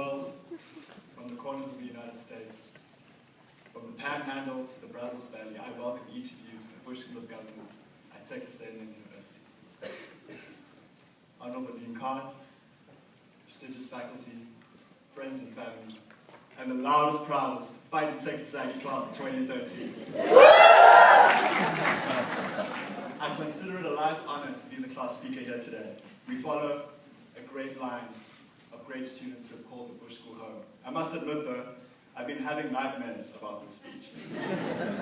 world, from the corners of the United States, from the Panhandle to the Brazos Valley, I welcome each of you to the Bush School of Government at Texas A&M University. Honorable Dean Khan, prestigious faculty, friends and family, and the loudest, proudest Fighting Texas Aggie class of 2013. I consider it a life honor to be the class speaker here today. We follow a great line of great students who have called the Bush School home. I must admit though, I've been having nightmares about this speech.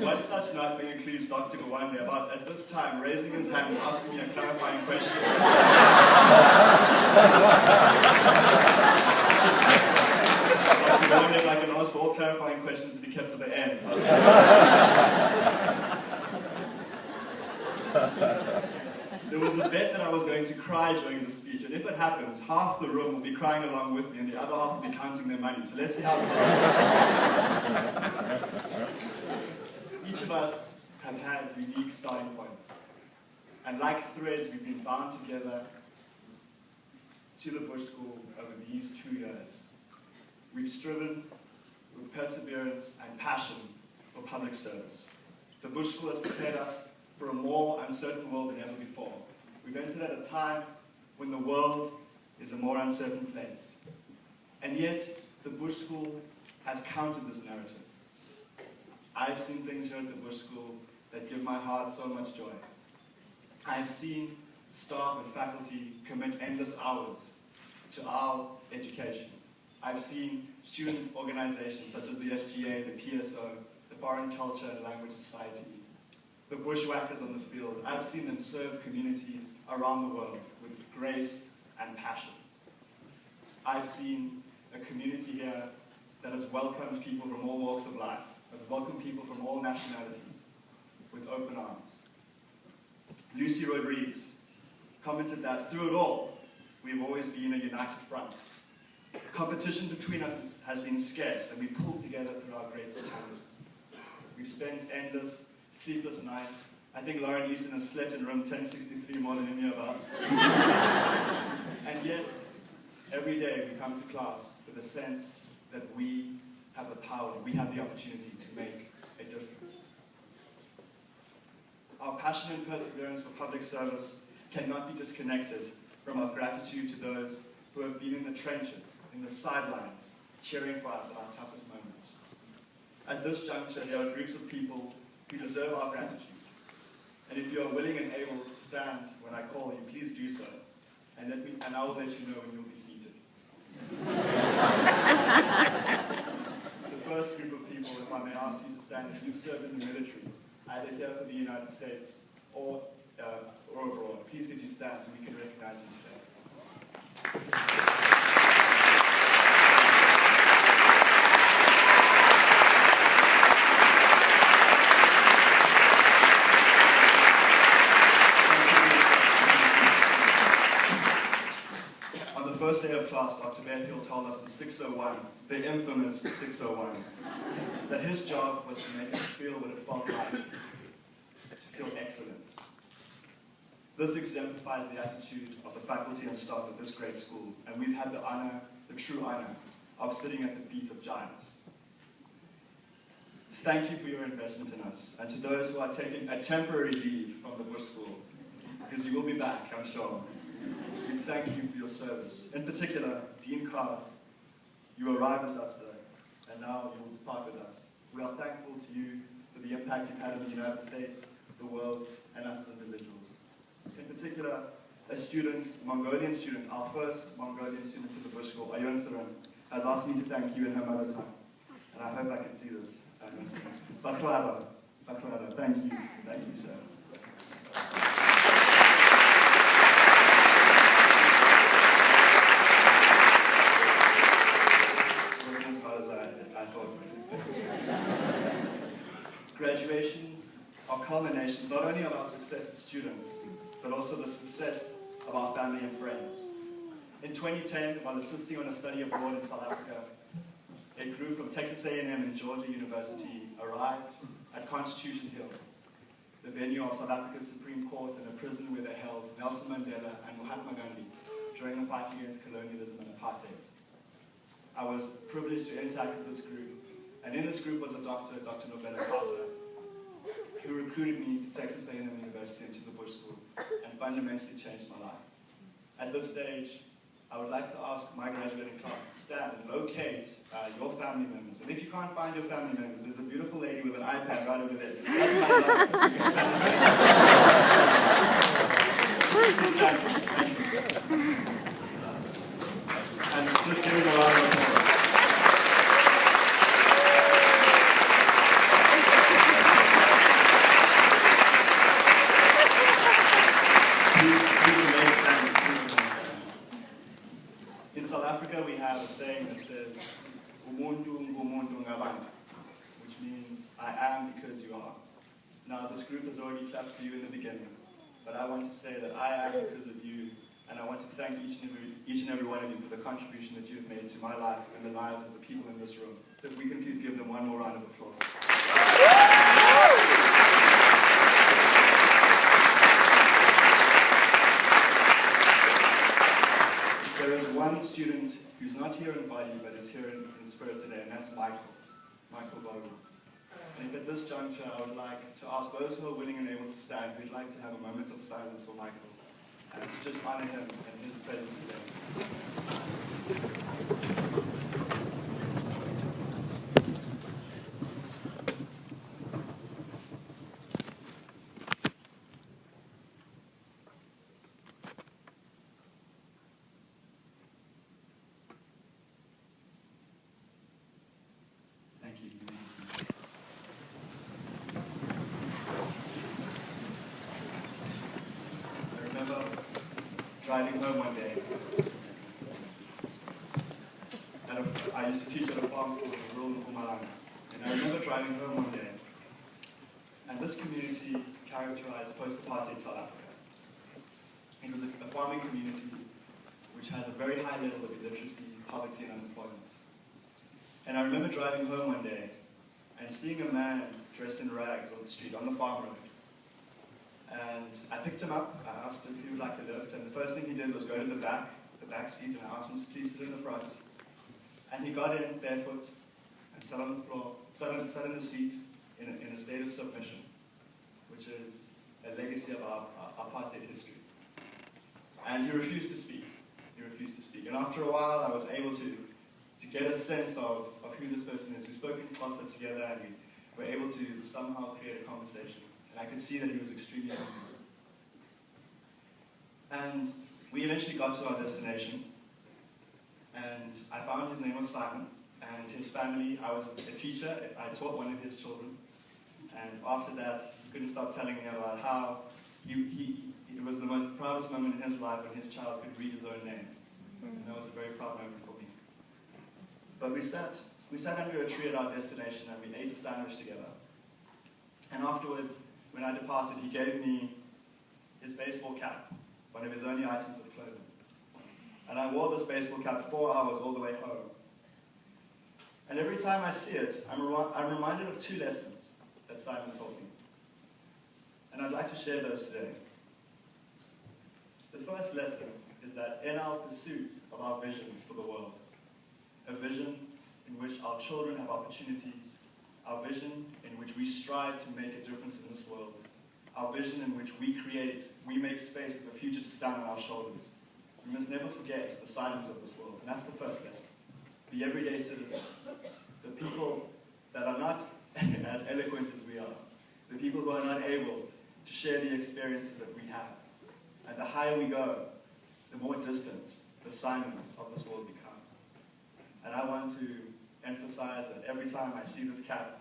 One such nightmare includes Dr. Gawande about, at this time, raising his hand and asking me a clarifying question. Dr. Gawande, if I can ask for all clarifying questions to be kept to the end. There was a bet that I was going to cry during the speech, and if it happens, half the room will be crying along with me, and the other half will be counting their money. So let's see how this goes. Each of us have had unique starting points, and like threads, we've been bound together to the Bush School over these 2 years. We've striven with perseverance and passion for public service. The Bush School has prepared us for a more uncertain world than ever before. We've entered at a time when the world is a more uncertain place. And yet, the Bush School has countered this narrative. I've seen things here at the Bush School that give my heart so much joy. I've seen staff and faculty commit endless hours to our education. I've seen student organizations such as the SGA, the PSO, the Foreign Culture and Language Society, the bushwhackers on the field. I've seen them serve communities around the world with grace and passion. I've seen a community here that has welcomed people from all walks of life, has welcomed people from all nationalities with open arms. Lucy Rodriguez commented that through it all, we've always been a united front. Competition between us has been scarce, and we pull together through our greatest challenges. We've spent endless sleepless nights. I think Lauren Easton has slept in room 1063 more than any of us. And yet, every day we come to class with a sense that we have the power, we have the opportunity to make a difference. Our passion and perseverance for public service cannot be disconnected from our gratitude to those who have been in the trenches, in the sidelines, cheering for us at our toughest moments. At this juncture, there are groups of people who deserve our gratitude. And if you are willing and able to stand when I call you, please do so. And I will let you know when you'll be seated. The first group of people, if I may ask you to stand, if you've served in the military, either here for the United States or abroad, please could you stand so we can recognize you today. First day of class, Dr. Mayfield told us in 601, the infamous 601, that his job was to make us feel what it felt like, to feel excellence. This exemplifies the attitude of the faculty and staff at this great school, and we've had the honor, the true honor, of sitting at the feet of giants. Thank you for your investment in us, and to those who are taking a temporary leave from the Bush School, because you will be back, I'm sure. We thank you for your service. In particular, Dean Carr, you arrived with us, sir, and now you will depart with us. We are thankful to you for the impact you've had on the United States, the world, and us as individuals. In particular, a student, a Mongolian student, our first Mongolian student to the Bush School, Ayun Saran, has asked me to thank you in her mother tongue. And I hope I can do this. Baklava. Baklava. Thank you. Thank you, sir. Graduations are culminations not only of our success as students, but also the success of our family and friends. In 2010, while assisting on a study abroad in South Africa, a group from Texas A&M and Georgia University arrived at Constitution Hill, the venue of South Africa's Supreme Court and a prison where they held Nelson Mandela and Mahatma Gandhi during the fight against colonialism and apartheid. I was privileged to interact with this group. And in this group was a doctor, Dr. Novella Carter, who recruited me to Texas A&M University and to the Bush School, and fundamentally changed my life. At this stage, I would like to ask my graduating class to stand and locate your family members. And if you can't find your family members, there's a beautiful lady with an iPad right over there. That's my mother. You can stand and stand. Thank you. And just give it a round of applause. In South Africa, we have a saying that says, "Umuntu ngumuntu ngabantu," which means, I am because you are. Now, this group has already clapped for you in the beginning, but I want to say that I am because of you, and I want to thank each and every one of you for the contribution that you have made to my life and the lives of the people in this room. So if we can please give them one more round of applause. There is one student who's not here in body, but is here in spirit today, and that's Michael Vogel. And at this juncture, I would like to ask those who are willing and able to stand, we'd like to have a moment of silence for Michael, and to just honor him and his presence today. Driving home one day, I used to teach at a farm school in rural Mpumalanga, and I remember driving home one day, and this community characterized post-apartheid South Africa. It was a farming community which has a very high level of illiteracy, poverty, and unemployment. And I remember driving home one day and seeing a man dressed in rags on the street, on the farm road. And I picked him up, I asked him if he would like a lift, and the first thing he did was go to the back seat, and I asked him to please sit in the front. And he got in barefoot and sat on the floor, sat in the seat in a state of submission, which is a legacy of our apartheid history. And he refused to speak. He refused to speak. And after a while, I was able to get a sense of who this person is. We spoke in cluster together, and we were able to somehow create a conversation. I could see that he was extremely hungry. And we eventually got to our destination, and I found his name was Simon, and his family, I was a teacher, I taught one of his children, and after that, he couldn't stop telling me about how it was the most proudest moment in his life when his child could read his own name. And that was a very proud moment for me. But we sat under a tree at our destination, and we ate a sandwich together. And afterwards, when I departed, he gave me his baseball cap, one of his only items of clothing. And I wore this baseball cap 4 hours all the way home. And every time I see it, I'm reminded of 2 lessons that Simon taught me. And I'd like to share those today. The first lesson is that in our pursuit of our visions for the world, a vision in which our children have opportunities, our vision in which we strive to make a difference in this world, our vision in which we make space for the future to stand on our shoulders. We must never forget the silence of this world, and that's the first lesson. The everyday citizen, the people that are not as eloquent as we are, the people who are not able to share the experiences that we have. And the higher we go, the more distant the Simons of this world become. And I want to emphasize that every time I see this cap,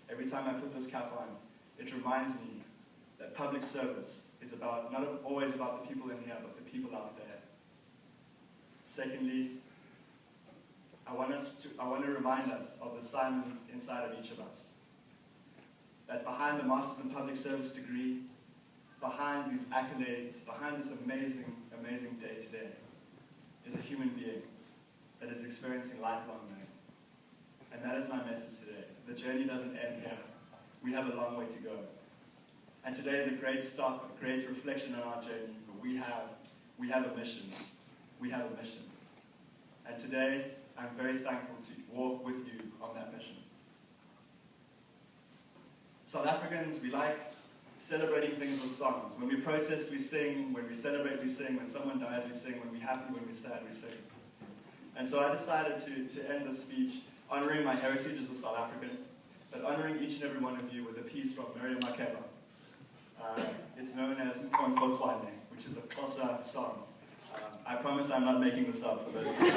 every time I put this cap on, it reminds me that public service is not always about the people in here, but the people out there. Secondly, I want to remind us of the Simons inside of each of us. That behind the Masters in Public Service degree, behind these accolades, behind this amazing, amazing day today, is a human being that is experiencing lifelong learning. And that is my message today. The journey doesn't end here. We have a long way to go. And today is a great stop, a great reflection on our journey. But we have a mission. We have a mission. And today, I'm very thankful to walk with you on that mission. South Africans, we like celebrating things with songs. When we protest, we sing. When we celebrate, we sing. When someone dies, we sing. When we're happy, when we're sad, we sing. And so I decided to end this speech honoring my heritage as a South African, but honoring each and every one of you with a piece from Miriam Makeba. It's known as Chalklen, which is a Xhosa song. I promise I'm not making this up for those people.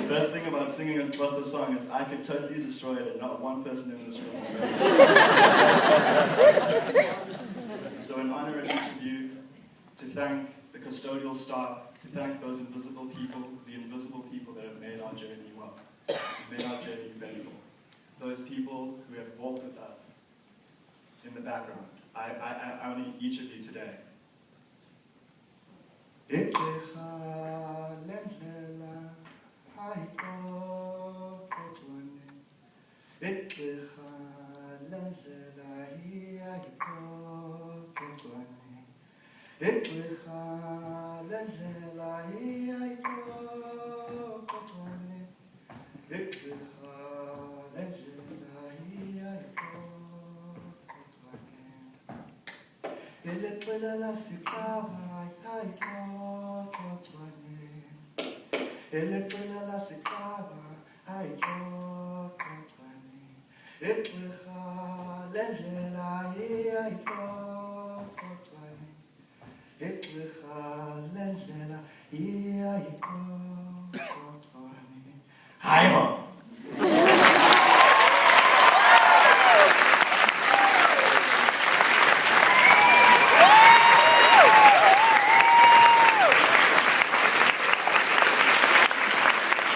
The best thing about singing a Xhosa song is I could totally destroy it and not one person in this room. So in honor of each of you, to thank the custodial staff, to thank those invisible people, the invisible people that have made our journey made our journey valuable. Those people who have walked with us in the background. I honor each of you today.